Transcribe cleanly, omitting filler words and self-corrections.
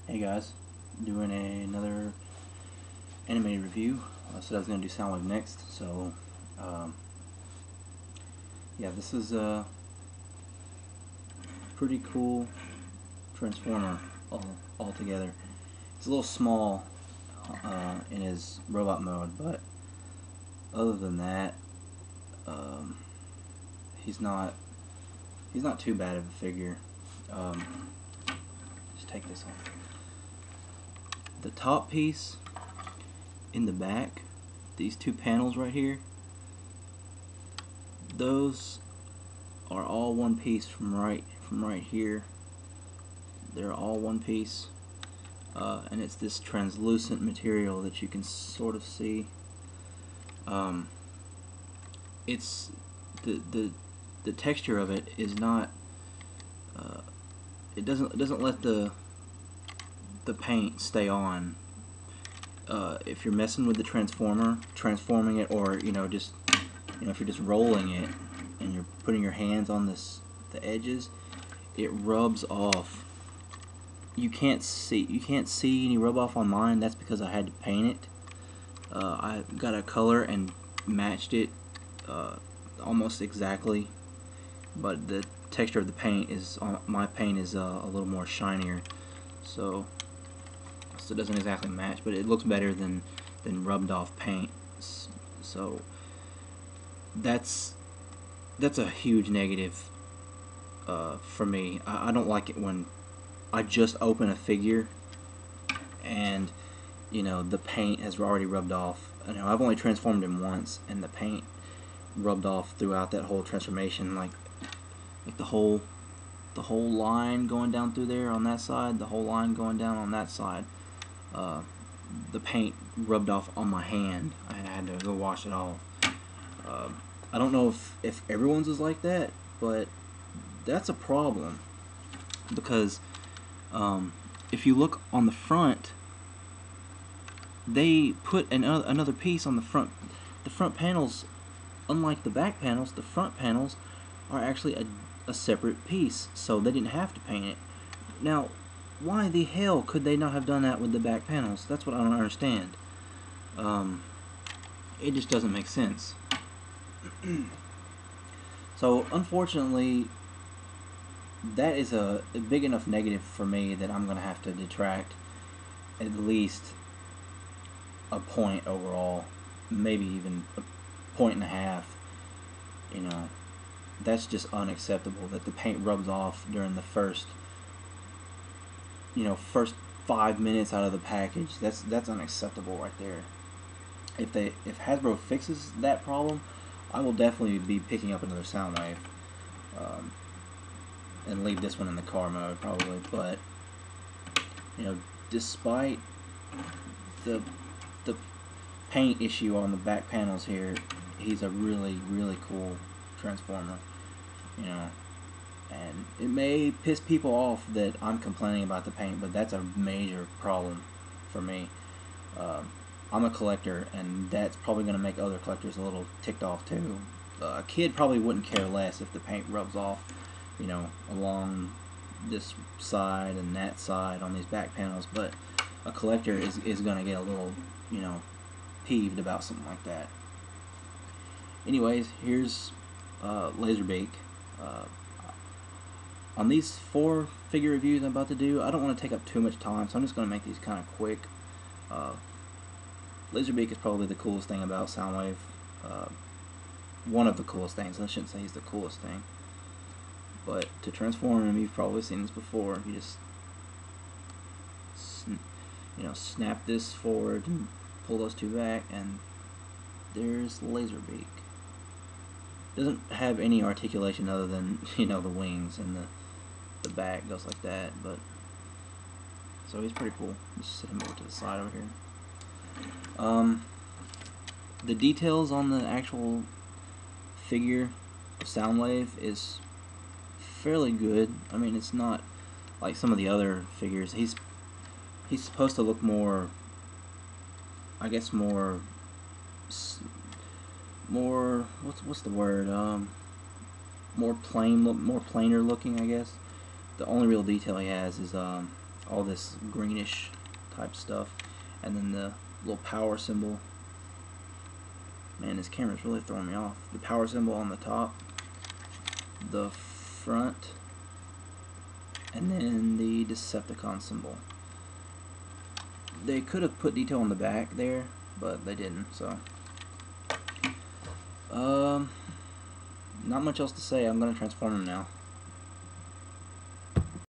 Hey guys, doing another animated review. I said I was going to do Soundwave next, so yeah, this is a pretty cool transformer altogether. It's a little small in his robot mode, but other than that, um, he's not too bad of a figure. Just take this off. The top piece in the back, these two panels right here, those are all one piece from right here. They're all one piece, and it's this translucent material that you can sort of see. It's the texture of it is not. It doesn't let the paint stay on. If you're messing with the transforming it, or just if you're just rolling it and you're putting your hands on the edges, it rubs off. You can't see any rub off on mine. That's because I had to paint it. I got a color and matched it almost exactly, but the texture of the paint is my paint is a little more shinier, so it doesn't exactly match, but it looks better than rubbed off paint. So that's a huge negative for me. I don't like it when I just open a figure and the paint has already rubbed off. I've only transformed him once, and the paint rubbed off throughout that whole transformation, like the whole line going down through there on that side, the whole line going down on that side. The paint rubbed off on my hand. I had to go wash it off. I don't know if everyone's is like that, but that's a problem, because if you look on the front, they put another piece on the front. The front panels, unlike the back panels, the front panels are actually a separate piece, so they didn't have to paint it. Now, why the hell could they not have done that with the back panels? That's what I don't understand. It just doesn't make sense. So, unfortunately, that is a big enough negative for me that I'm going to have to detract at least a point overall, maybe even a point and a half. That's just unacceptable, that the paint rubs off during the first 5 minutes out of the package. That's unacceptable right there. If Hasbro fixes that problem, I will definitely be picking up another Soundwave, and leave this one in the car mode probably. But despite the paint issue on the back panels here, he's a really cool transformer. And it may piss people off that I'm complaining about the paint, but that's a major problem for me. I'm a collector, and that's probably going to make other collectors a little ticked off too. A kid probably wouldn't care less if the paint rubs off, along this side and that side on these back panels, but a collector is going to get a little, peeved about something like that. Anyways, here's Laserbeak. On these 4 figure reviews I'm about to do, I don't want to take up too much time, so I'm just going to make these kind of quick. Laserbeak is probably the coolest thing about Soundwave. One of the coolest things. I shouldn't say he's the coolest thing. But to transform him, you've probably seen this before. You just snap this forward and pull those 2 back, and there's Laserbeak. Doesn't have any articulation other than the wings, and the back goes like that. But so he's pretty cool. Just set him over to the side over here. The details on the actual figure of Soundwave is fairly good. I mean, it's not like some of the other figures. He's supposed to look more, I guess, more what's the word? More plainer looking, I guess. The only real detail he has is all this greenish type stuff, and then the little power symbol. Man, this camera's really throwing me off. The power symbol on the top, the front, and then the Decepticon symbol. They could have put detail on the back there, but they didn't, so not much else to say. I'm going to transform them now.